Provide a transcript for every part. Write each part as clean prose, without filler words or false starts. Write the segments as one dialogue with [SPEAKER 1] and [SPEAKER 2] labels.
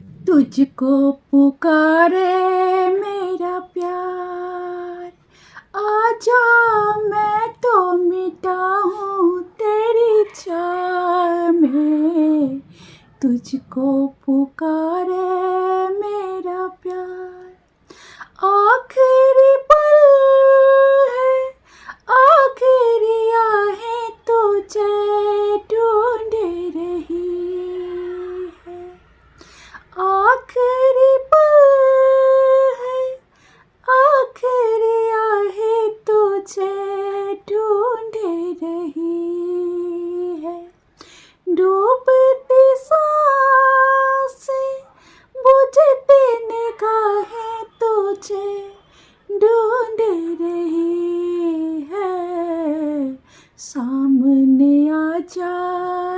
[SPEAKER 1] तुझको पुकारे मेरा प्यार, आजा मैं तो मिटा हूँ तेरी चाह में। तुझको पुकारे मेरा प्यार, आखिरी पल है, आखिरी आहें तुझे ढूंढ रही है। आखिरी पल है, आखिरी आहें तुझे ढूंढ रही है। डूबती सांसें, बुझती निगाहें तुझे ढूंढ रही है। सामने आ जा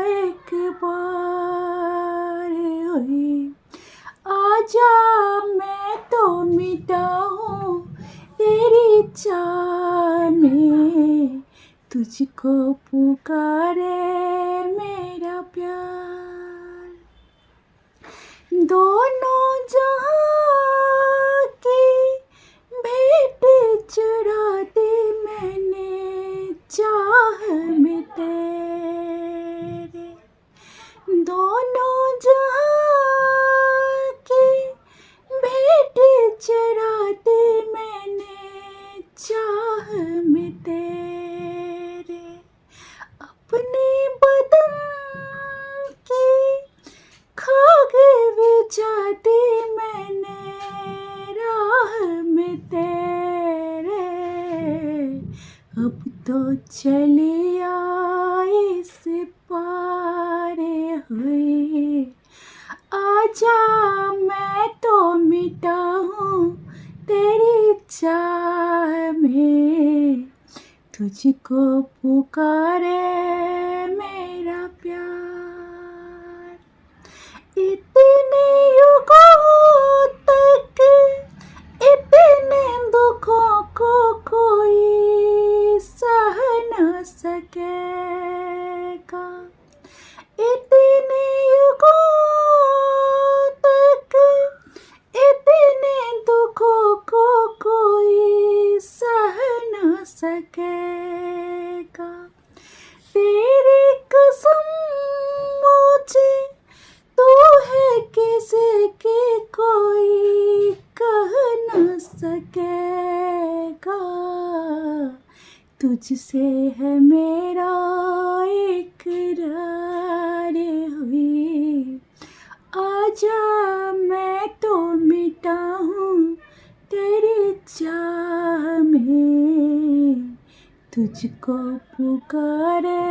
[SPEAKER 1] एक बार, होए आजा मैं तो मिटा हूँ तेरी चाह में। तुझको पुकारे मेरा प्यार, दोनों जहां की भेंट चढ़ा दी मैंने चाह में तेरे। दोनों जहां की भेंट चढ़ा दी मैंने चाह में तेरे। अपने बदन की खाक बिछा दी मैंने राह में तेरे। अब तो चलिया इस पार, हुए आजा मैं तो मिटा हूँ तेरी चाह में। तुझको पुकारे मेरा प्यार, इतने युगों तक इतने दुखों को कोई सह न सकेगा। इतने युगों तक इतने दुखों को कोई सह न सकेगा। तेरी कसम मुझे तू है किसी की कोई कह न सकेगा। तुझसे है मेरा इकरार, हुई आजा मैं तो मिटा हूँ तेरी चाह में। तुझको पुकारे